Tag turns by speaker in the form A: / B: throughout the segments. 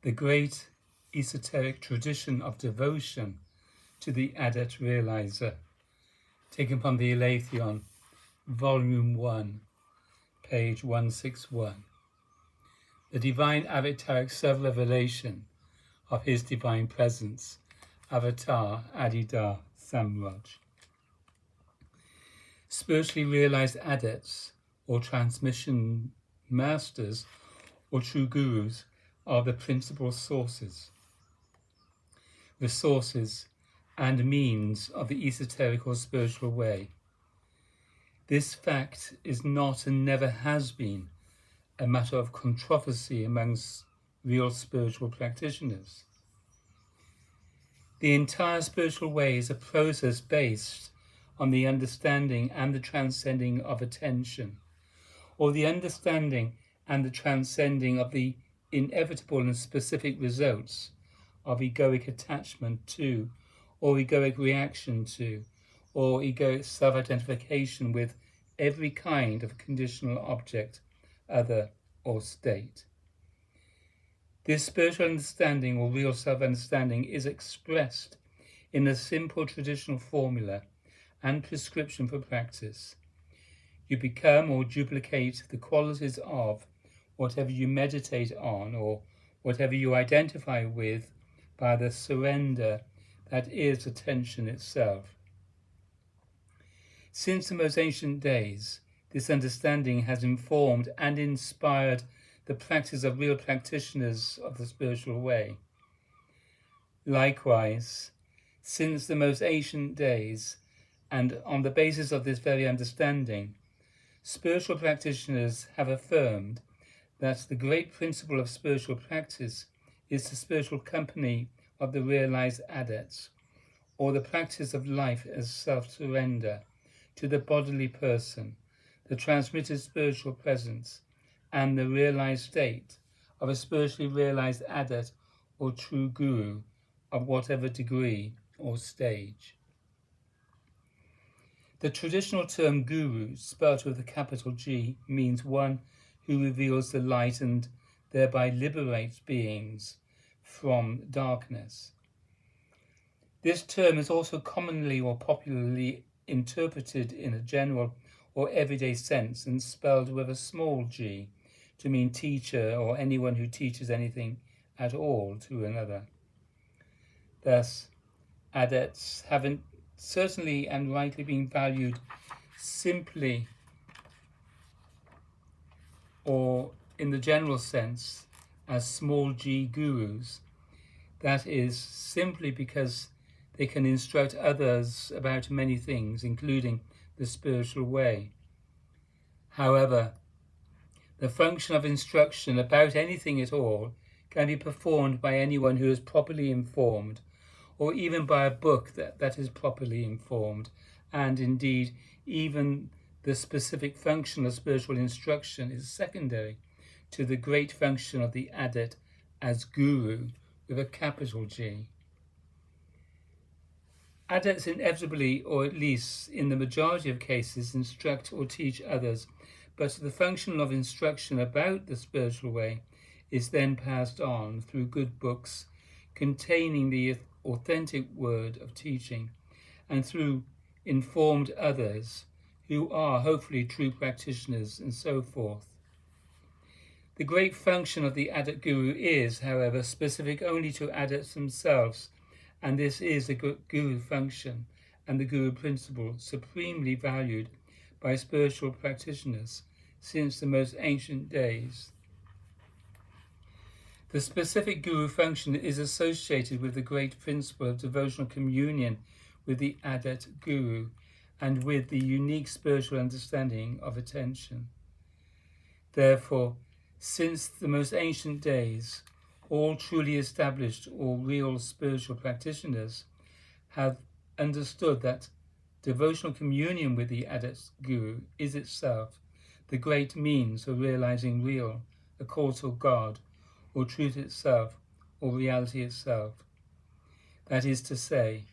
A: the great esoteric tradition of devotion to the Adept-Realiser, taken from the ALETHEON, Volume 1, page 161. The divine avatar self-revelation of his divine presence, Avatar Adida Samraj. Spiritually realized adepts, or transmission masters, or true gurus, are the principal sources, resources, and means of the esoteric or spiritual way. This fact is not and never has been a matter of controversy amongst real spiritual practitioners. The entire spiritual way is a process based on the understanding and the transcending of attention, or the understanding and the transcending of the inevitable and specific results of egoic attachment to, or egoic reaction to, or egoic self-identification with every kind of conditional object, other, or state. This spiritual understanding or real self-understanding is expressed in a simple traditional formula and prescription for practice. You become or duplicate the qualities of whatever you meditate on or whatever you identify with by the surrender that is attention itself. Since the most ancient days, this understanding has informed and inspired the practice of real practitioners of the spiritual way. Likewise, since the most ancient days, and on the basis of this very understanding, spiritual practitioners have affirmed that the great principle of spiritual practice is the spiritual company of the realized adepts, or the practice of life as self-surrender to the bodily person, the transmitted spiritual presence, and the realized state of a spiritually realized adept or true guru of whatever degree or stage. The traditional term guru, spelled with a capital G, means one who reveals the light and thereby liberates beings from darkness. This term is also commonly or popularly interpreted in a general or everyday sense and spelled with a small g to mean teacher or anyone who teaches anything at all to another. Thus, adepts haven't certainly and rightly been valued simply or in the general sense as small g gurus, that is, simply because they can instruct others about many things, including the spiritual way. However, the function of instruction about anything at all can be performed by anyone who is properly informed, or even by a book that is properly informed, and indeed even the specific function of spiritual instruction is secondary to the great function of the adept as guru with a capital G. Adepts inevitably, or at least in the majority of cases, instruct or teach others, but the function of instruction about the spiritual way is then passed on through good books containing the authentic word of teaching, and through informed others who are hopefully true practitioners, and so forth. The great function of the adept guru is, however, specific only to adepts themselves, and this is the guru function and the guru principle supremely valued by spiritual practitioners since the most ancient days. The specific guru function is associated with the great principle of devotional communion with the adept guru and with the unique spiritual understanding of attention. Therefore, since the most ancient days, all truly established or real spiritual practitioners have understood that devotional communion with the adept guru is itself the great means of realizing real, a call to God, or truth itself, or reality itself. That is to say,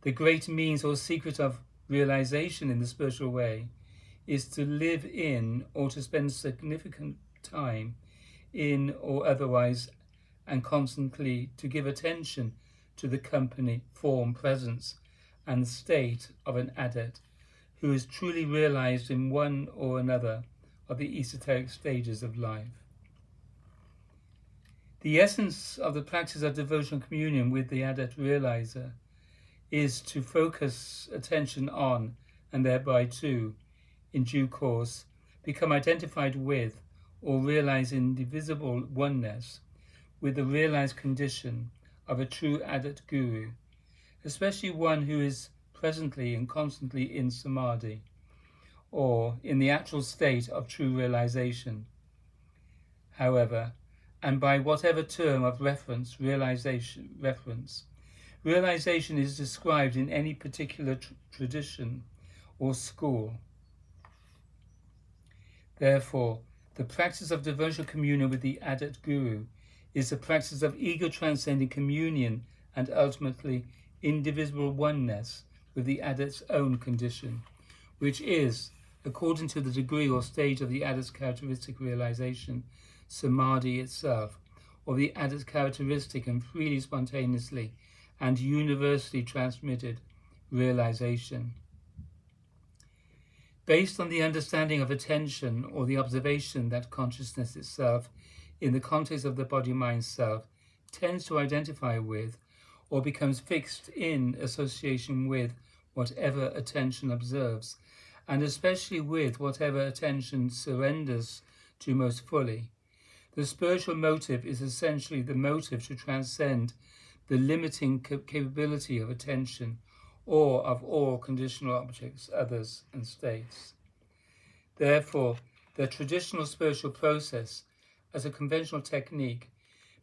A: the great means or secret of realization in the spiritual way is to live in or to spend significant time in or otherwise and constantly to give attention to the company, form, presence, and state of an adept who is truly realized in one or another of the esoteric stages of life. The essence of the practice of devotional communion with the Adept-Realiser is to focus attention on, and thereby to, in due course, become identified with or realize indivisible oneness with the realized condition of a true adept guru, especially one who is presently and constantly in samadhi, or in the actual state of true realization. However, and by whatever term of reference realization is described in any particular tradition or school. Therefore, the practice of devotional communion with the adept guru is the practice of ego-transcending communion and ultimately indivisible oneness with the adept's own condition, which is, according to the degree or stage of the adept's characteristic realization, samadhi itself, or the adept's characteristic and freely, spontaneously, and universally transmitted realization. Based on the understanding of attention or the observation that consciousness itself, in the context of the body-mind self, tends to identify with or becomes fixed in association with whatever attention observes, and especially with whatever attention surrenders to most fully. The spiritual motive is essentially the motive to transcend the limiting capability of attention or of all conditional objects, others, and states. Therefore, the traditional spiritual process, as a conventional technique,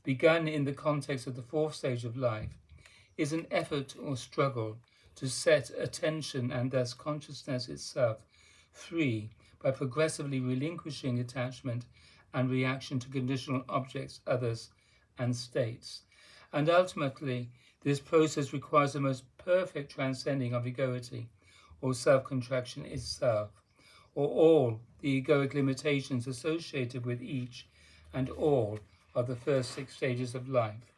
A: begun in the context of the fourth stage of life, is an effort or struggle to set attention and thus consciousness itself free by progressively relinquishing attachment and reaction to conditional objects, others, and states. And ultimately, this process requires the most perfect transcending of egoity, or self-contraction itself, or all the egoic limitations associated with each and all of the first 6 stages of life.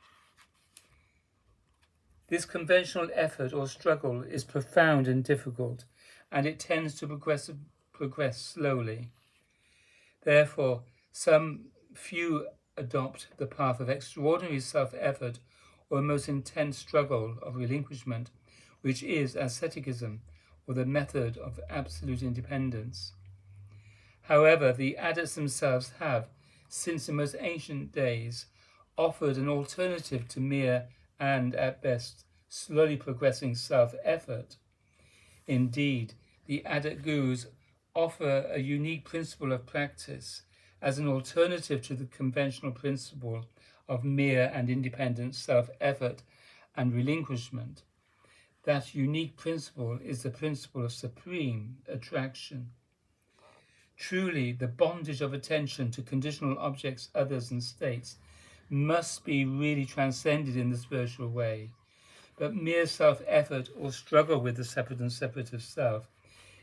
A: This conventional effort or struggle is profound and difficult, and it tends to progress slowly. Therefore, some few adopt the path of extraordinary self-effort or a most intense struggle of relinquishment, which is asceticism, or the method of absolute independence. However, the adepts themselves have, since the most ancient days, offered an alternative to mere and, at best, slowly progressing self-effort. Indeed, the adept gurus offer a unique principle of practice as an alternative to the conventional principle of mere and independent self-effort and relinquishment. That unique principle is the principle of supreme attraction. Truly, the bondage of attention to conditional objects, others, and states must be really transcended in the spiritual way. But mere self-effort or struggle with the separate and separative self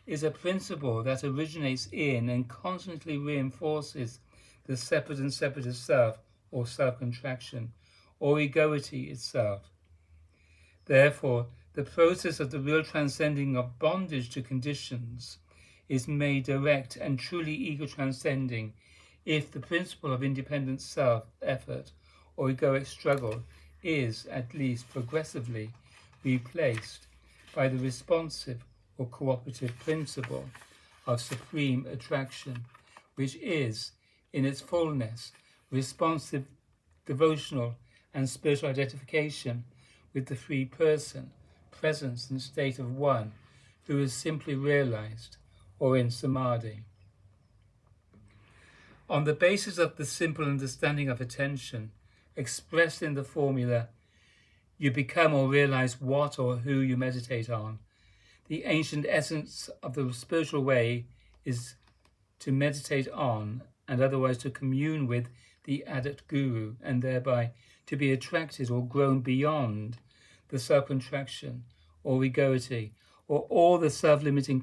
A: is a principle that originates in and constantly reinforces the separate and separative self, or self-contraction, or egoity itself. Therefore, the process of the real transcending of bondage to conditions is made direct and truly ego-transcending if the principle of independent self-effort or egoic struggle is, at least progressively, replaced by the responsive or cooperative principle of supreme attraction, which is, in its fullness, responsive, devotional, and spiritual identification with the free person, presence, and state of one who is simply realized or in samadhi. On the basis of the simple understanding of attention, expressed in the formula, you become or realize what or who you meditate on, the ancient essence of the spiritual way is to meditate on and otherwise to commune with the adept guru, and thereby to be attracted or grown beyond the self-contraction or egoity or all the self-limiting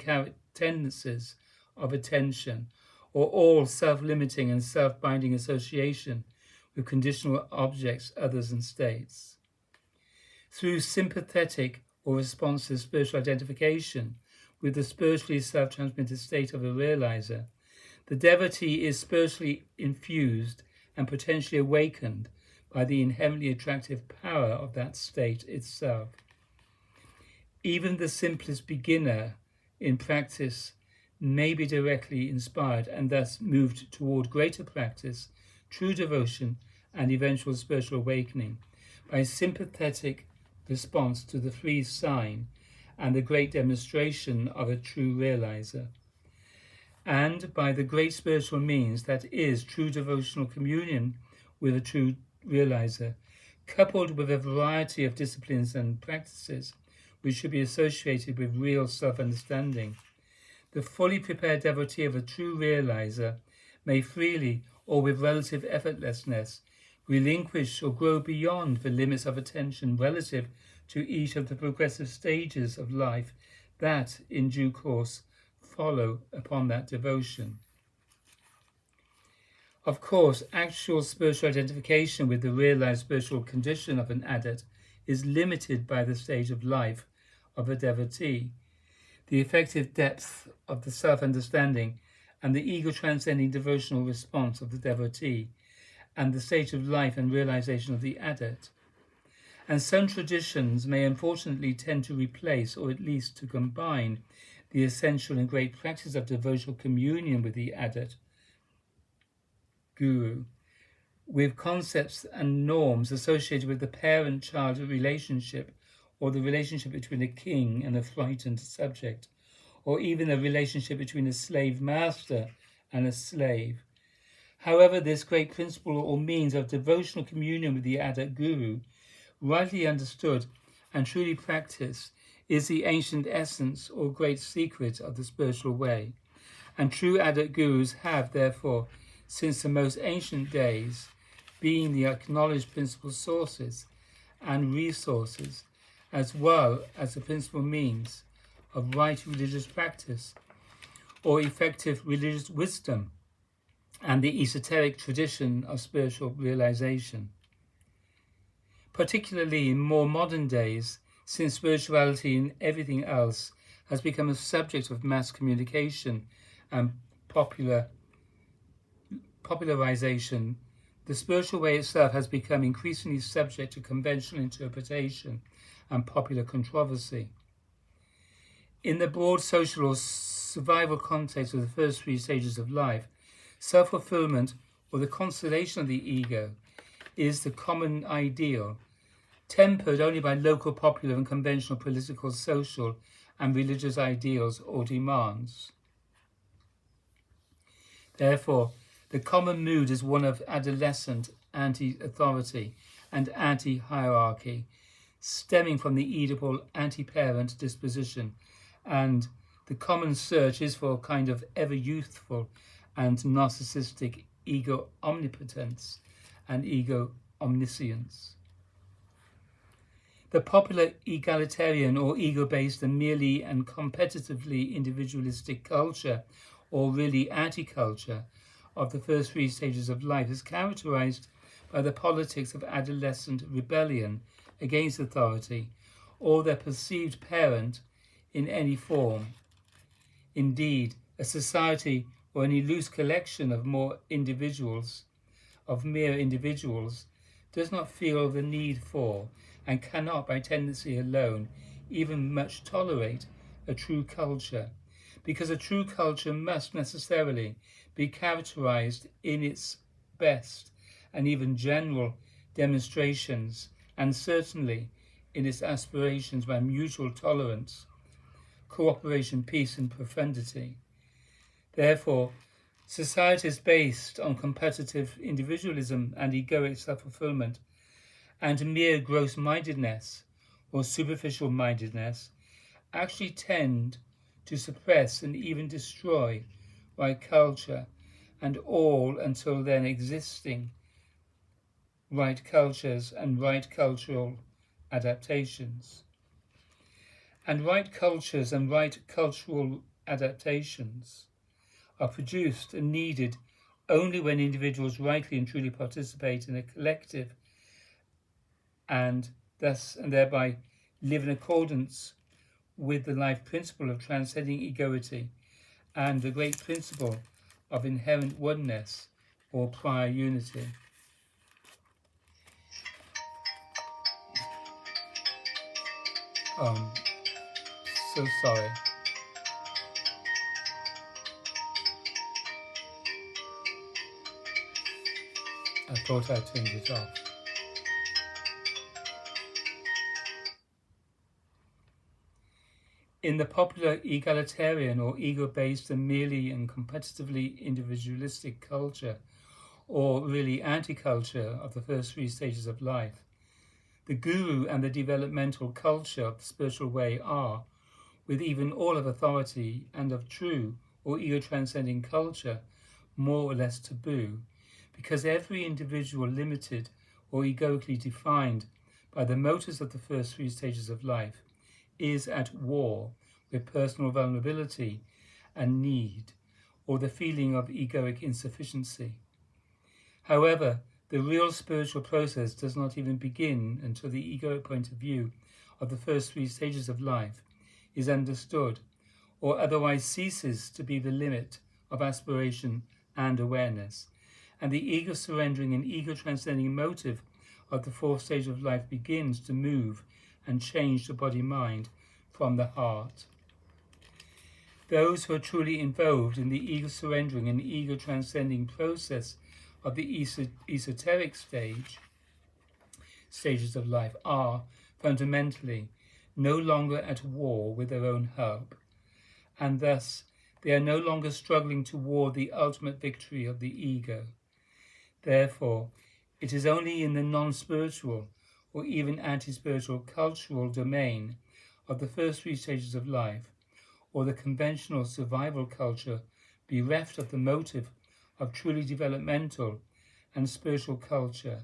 A: tendencies of attention or all self-limiting and self-binding association with conditional objects, others, and states. Through sympathetic or responsive spiritual identification with the spiritually self-transmitted state of a realizer, the devotee is spiritually infused and potentially awakened by the inherently attractive power of that state itself. Even the simplest beginner in practice may be directly inspired and thus moved toward greater practice, true devotion, and eventual spiritual awakening by sympathetic response to the free sign and the great demonstration of a true realizer, and by the great spiritual means that is true devotional communion with a true realizer, coupled with a variety of disciplines and practices which should be associated with real self-understanding. The fully prepared devotee of a true realizer may freely, or with relative effortlessness, relinquish or grow beyond the limits of attention relative to each of the progressive stages of life that, in due course, follow upon that devotion. Of course, actual spiritual identification with the realized spiritual condition of an adept is limited by the stage of life of a devotee. The effective depth of the self-understanding and the ego-transcending devotional response of the devotee, and the stage of life and realization of the adept. And some traditions may unfortunately tend to replace, or at least to combine, the essential and great practice of devotional communion with the adept guru with concepts and norms associated with the parent-child relationship, or the relationship between a king and a frightened subject, or even a relationship between a slave master and a slave. However, this great principle or means of devotional communion with the adept guru, rightly understood and truly practiced, is the ancient essence or great secret of the spiritual way. And true adept gurus have, therefore, since the most ancient days, been the acknowledged principal sources and resources, as well as the principal means of right religious practice or effective religious wisdom and the esoteric tradition of spiritual realization. Particularly in more modern days, since spirituality and everything else has become a subject of mass communication and popularization, the spiritual way itself has become increasingly subject to conventional interpretation and popular controversy. In the broad social or survival context of the first three stages of life, self-fulfillment, or the consolation of the ego, is the common ideal, tempered only by local, popular, and conventional political, social, and religious ideals or demands. Therefore, the common mood is one of adolescent anti-authority and anti-hierarchy, stemming from the Oedipal anti-parent disposition, and the common search is for a kind of ever-youthful and narcissistic ego-omnipotence and ego-omniscience. The popular egalitarian or ego-based and merely and competitively individualistic culture, or really anti-culture, of the first three stages of life is characterized by the politics of adolescent rebellion against authority or their perceived parent in any form. Indeed, a society or any loose collection of mere individuals, does not feel the need for, and cannot by tendency alone, even much tolerate a true culture, because a true culture must necessarily be characterized in its best and even general demonstrations, and certainly in its aspirations by mutual tolerance, cooperation, peace, and profundity. Therefore, societies based on competitive individualism and egoic self-fulfillment and mere gross-mindedness or superficial-mindedness actually tend to suppress and even destroy right culture and all until then existing right cultures and right cultural adaptations. And right cultures and right cultural adaptations are produced and needed only when individuals rightly and truly participate in a collective and thereby live in accordance with the life principle of transcending egoity and the great principle of inherent oneness or prior unity. So sorry. I thought I turned it off. In the popular egalitarian or ego-based and merely and competitively individualistic culture, or really anti-culture of the first three stages of life, the guru and the developmental culture of the spiritual way are, with even all of authority and of true or ego-transcending culture, more or less taboo, because every individual limited or egoically defined by the motives of the first three stages of life is at war with personal vulnerability and need, or the feeling of egoic insufficiency. However, the real spiritual process does not even begin until the egoic point of view of the first three stages of life is understood, or otherwise ceases to be the limit of aspiration and awareness, and the ego surrendering and ego transcending motive of the fourth stage of life begins to move and change the body-mind from the heart. Those who are truly involved in the ego surrendering and ego transcending process of the esoteric stages of life are fundamentally no longer at war with their own hub, and thus they are no longer struggling toward the ultimate victory of the ego. Therefore, it is only in the non-spiritual or even anti-spiritual cultural domain of the first three stages of life, or the conventional survival culture bereft of the motive of truly developmental and spiritual culture,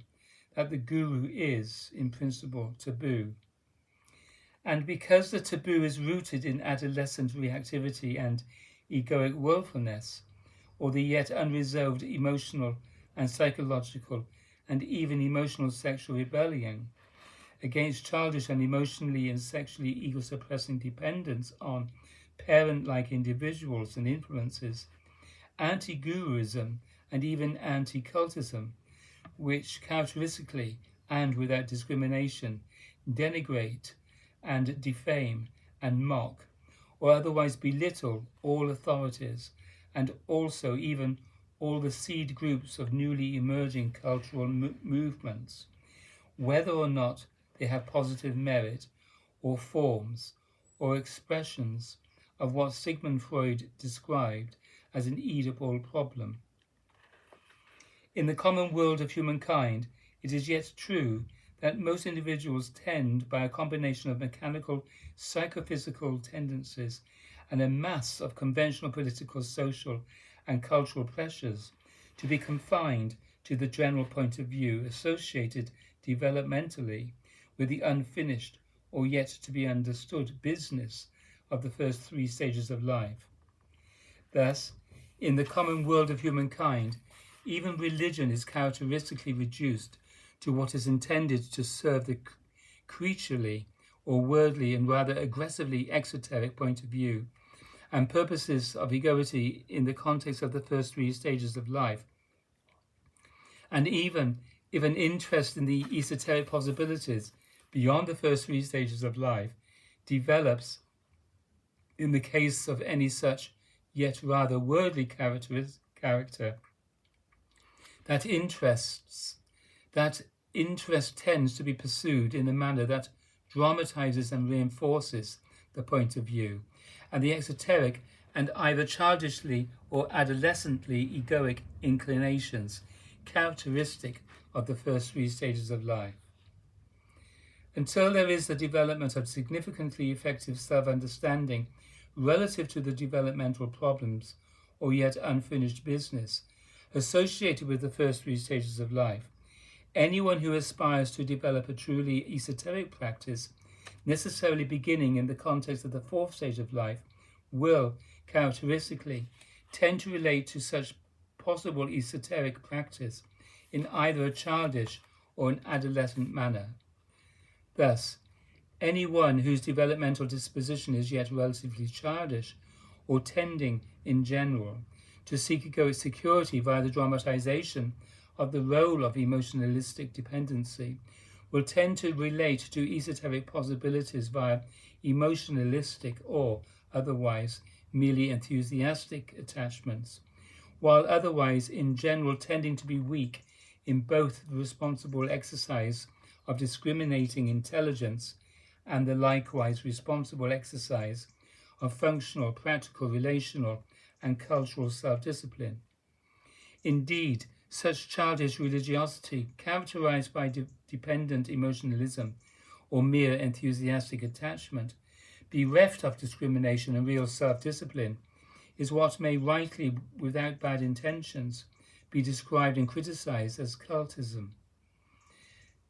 A: that the guru is, in principle, taboo. And because the taboo is rooted in adolescent reactivity and egoic willfulness, or the yet unresolved emotional and psychological and even emotional sexual rebellion against childish and emotionally and sexually ego-suppressing dependence on parent-like individuals and influences, anti-guruism and even anti-cultism, which characteristically and without discrimination denigrate and defame and mock or otherwise belittle all authorities and also even all the seed groups of newly emerging cultural movements, whether or not they have positive merit or forms or expressions of what Sigmund Freud described as an Oedipal problem. In the common world of humankind, it is yet true that most individuals tend, by a combination of mechanical psychophysical tendencies and a mass of conventional political, social, and cultural pressures, to be confined to the general point of view associated developmentally with the unfinished or yet to be understood business of the first three stages of life. Thus, in the common world of humankind, even religion is characteristically reduced to what is intended to serve the creaturely or worldly and rather aggressively exoteric point of view and purposes of egoity in the context of the first three stages of life. And even if an interest in the esoteric possibilities beyond the first three stages of life develops in the case of any such yet rather worldly character, that interest tends to be pursued in a manner that dramatizes and reinforces the point of view, and the exoteric and either childishly or adolescently egoic inclinations characteristic of the first three stages of life. Until there is the development of significantly effective self-understanding relative to the developmental problems or yet unfinished business associated with the first three stages of life, anyone who aspires to develop a truly esoteric practice, necessarily beginning in the context of the fourth stage of life, will characteristically tend to relate to such possible esoteric practice in either a childish or an adolescent manner. Thus, anyone whose developmental disposition is yet relatively childish, or tending in general to seek egoic security via the dramatization of the role of emotionalistic dependency, will tend to relate to esoteric possibilities via emotionalistic or otherwise merely enthusiastic attachments, while otherwise in general tending to be weak in both the responsible exercise of discriminating intelligence and the likewise responsible exercise of functional, practical, relational, and cultural self-discipline. Indeed, such childish religiosity, characterized by dependent emotionalism or mere enthusiastic attachment, bereft of discrimination and real self-discipline, is what may rightly, without bad intentions, be described and criticized as cultism.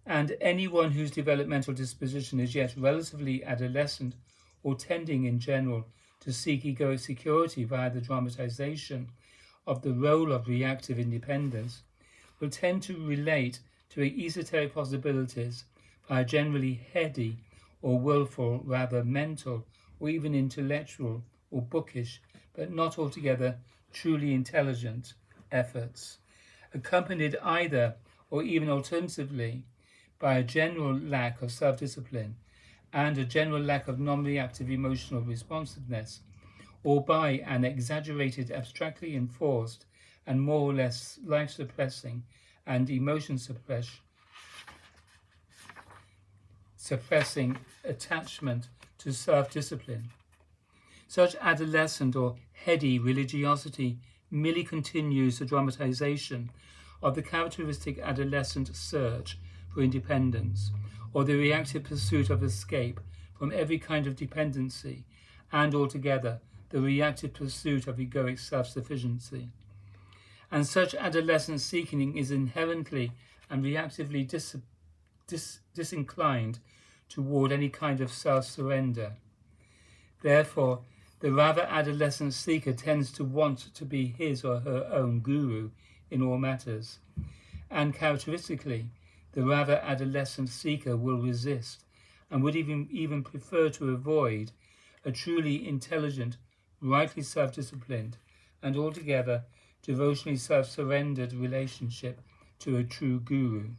A: And anyone whose developmental disposition is yet relatively adolescent or tending in general to seek egoic security via the dramatization of the role of reactive independence will tend to relate to esoteric possibilities via generally heady or willful, rather mental or even intellectual or bookish, but not altogether truly intelligent efforts, accompanied either or even alternatively by a general lack of self-discipline and a general lack of non-reactive emotional responsiveness, or by an exaggerated, abstractly enforced and more or less life-suppressing and suppressing attachment to self-discipline. Such adolescent or heady religiosity merely continues the dramatization of the characteristic adolescent search for independence, or the reactive pursuit of escape from every kind of dependency, and altogether the reactive pursuit of egoic self-sufficiency. And such adolescent seeking is inherently and reactively disinclined toward any kind of self-surrender. Therefore, the rather adolescent seeker tends to want to be his or her own guru in all matters, and characteristically, the rather adolescent seeker will resist and would even prefer to avoid a truly intelligent, rightly self-disciplined, and altogether devotionally self-surrendered relationship to a true guru.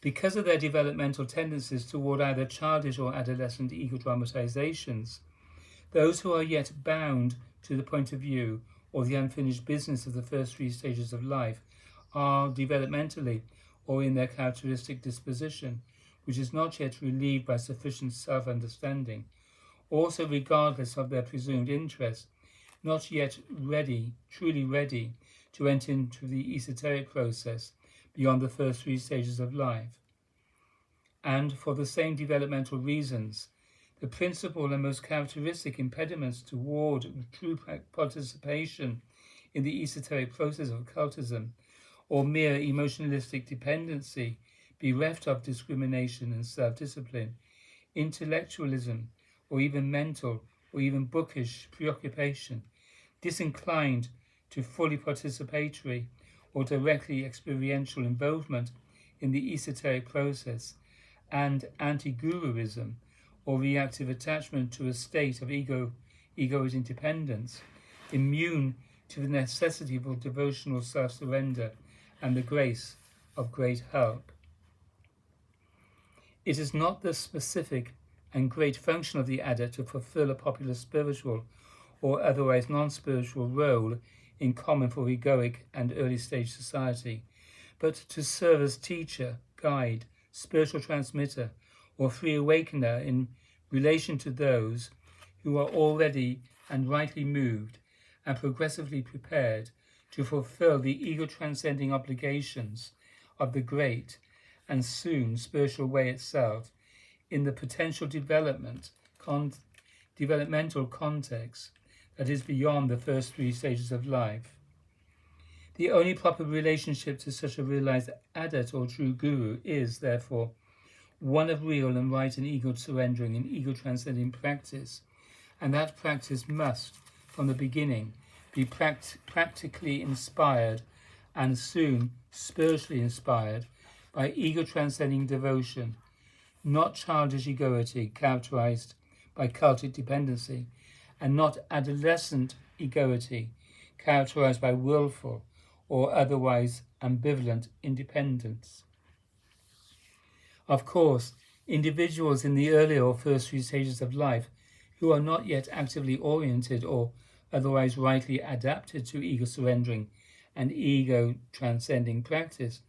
A: Because of their developmental tendencies toward either childish or adolescent ego dramatizations, those who are yet bound to the point of view or the unfinished business of the first three stages of life are developmentally or in their characteristic disposition, which is not yet relieved by sufficient self-understanding, also regardless of their presumed interest, not yet ready, truly ready, to enter into the esoteric process beyond the first three stages of life. And for the same developmental reasons, the principal and most characteristic impediments toward true participation in the esoteric process of occultism or mere emotionalistic dependency, bereft of discrimination and self-discipline, intellectualism, or even mental or even bookish preoccupation, disinclined to fully participatory or directly experiential involvement in the esoteric process, and anti-guruism or reactive attachment to a state of egoid independence, immune to the necessity for devotional self-surrender and the grace of great help. It is not the specific and great function of the adept to fulfill a popular spiritual or otherwise non-spiritual role in common for egoic and early-stage society, but to serve as teacher, guide, spiritual transmitter, or free awakener in relation to those who are already and rightly moved and progressively prepared to fulfill the ego-transcending obligations of the great and soon spiritual way itself in the potential developmental context that is beyond the first three stages of life. The only proper relationship to such a realized adept or true guru is, therefore, one of real and right and ego surrendering and ego transcending practice, and that practice must, from the beginning, be practically inspired and soon spiritually inspired by ego-transcending devotion, not childish egoity characterized by cultic dependency, and not adolescent egoity characterized by willful or otherwise ambivalent independence. Of course, individuals in the earlier or first few stages of life who are not yet actively oriented or otherwise rightly adapted to ego-surrendering and ego-transcending practice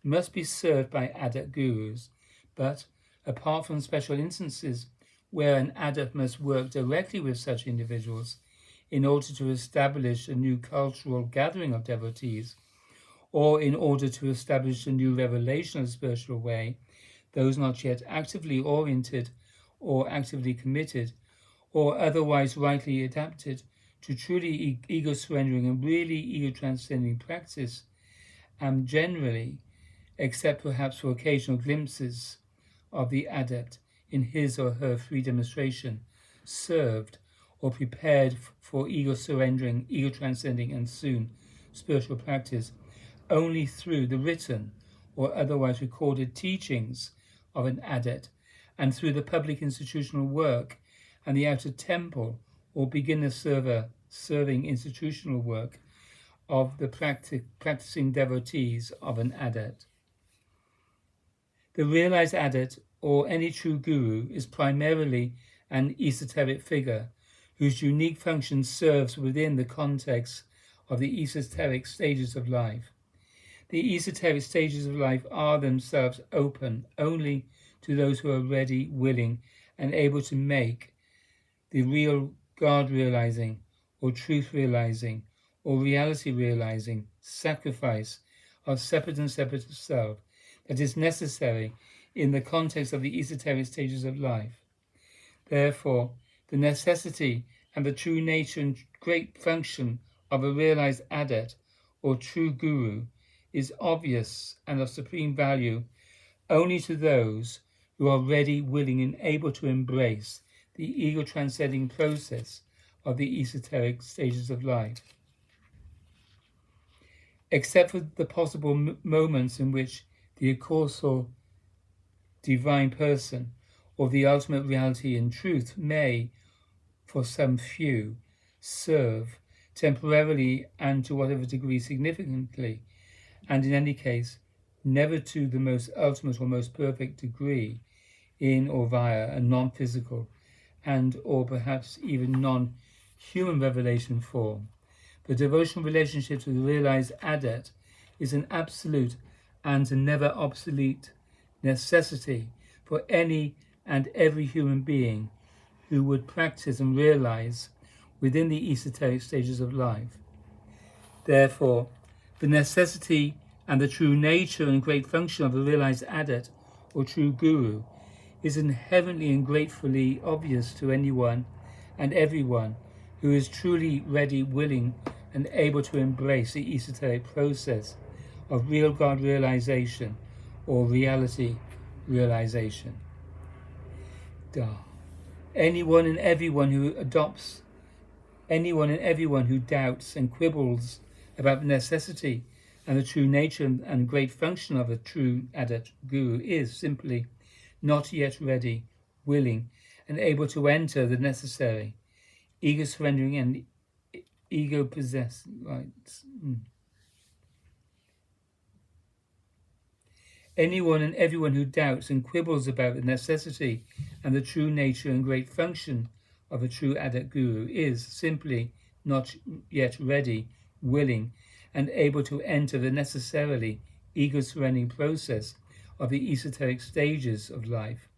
A: must be served by adept gurus, but apart from special instances where an adept must work directly with such individuals in order to establish a new cultural gathering of devotees, or in order to establish a new revelation of the spiritual way, those not yet actively oriented or actively committed or otherwise rightly adapted to truly ego-surrendering and really ego-transcending practice, and generally, except perhaps for occasional glimpses of the adept in his or her free demonstration, served or prepared for ego-surrendering, ego-transcending, and soon spiritual practice only through the written or otherwise recorded teachings of an adept and through the public institutional work and the outer temple or beginner serving institutional work of the practicing devotees of an adept. The realized adept or any true guru is primarily an esoteric figure whose unique function serves within the context of the esoteric stages of life. The esoteric stages of life are themselves open only to those who are ready, willing, and able to make the real God realizing, or truth realizing, or reality realizing sacrifice of separate and separate self that is necessary in the context of the esoteric stages of life. Therefore, the necessity and the true nature and great function of a realized adept or true guru is obvious and of supreme value only to those who are ready, willing, and able to embrace the ego-transcending process of the esoteric stages of life. Except for the possible moments in which the causal divine person or the ultimate reality and truth may, for some few, serve temporarily and to whatever degree significantly, and in any case, never to the most ultimate or most perfect degree in or via a non-physical and or perhaps even non-human revelation form. The devotional relationship to the realized adept is an absolute and a never obsolete necessity for any and every human being who would practice and realize within the esoteric stages of life. Therefore, the necessity and the true nature and great function of a realized adept or true guru is inherently and gratefully obvious to anyone and everyone who is truly ready, willing, and able to embrace the esoteric process of real God realization or reality realization. Anyone and everyone who doubts and quibbles about the necessity and the true nature and great function of a true adept guru is simply not yet ready, willing, and able to enter the necessary ego-surrendering and ego-possessed rights. Anyone and everyone who doubts and quibbles about the necessity and the true nature and great function of a true adept guru is simply not yet ready, willing, and able to enter the necessarily ego-surrendering process of the esoteric stages of life.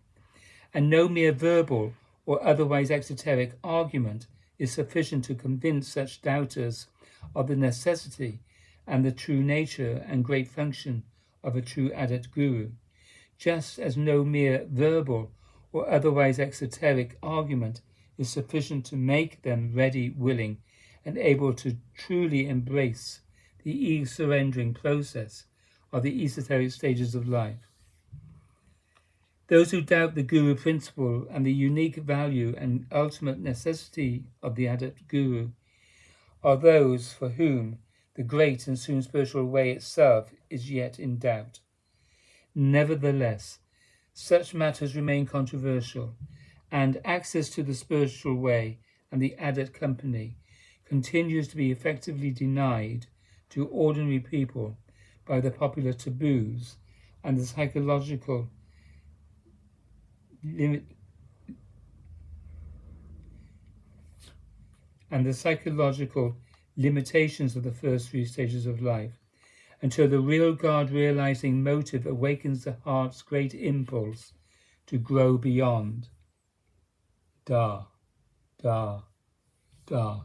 A: And no mere verbal or otherwise exoteric argument is sufficient to convince such doubters of the necessity and the true nature and great function of a true adept guru, just as no mere verbal or otherwise exoteric argument is sufficient to make them ready, willing, and able to truly embrace the ego-surrendering process of the esoteric stages of life. Those who doubt the guru principle and the unique value and ultimate necessity of the adept guru are those for whom the great and soon spiritual way itself is yet in doubt. Nevertheless, such matters remain controversial, and access to the spiritual way and the Adept company continues to be effectively denied to ordinary people by the popular taboos and the psychological limitations of the first three stages of life, until the real God-realizing motive awakens the heart's great impulse to grow beyond. Da, da, da.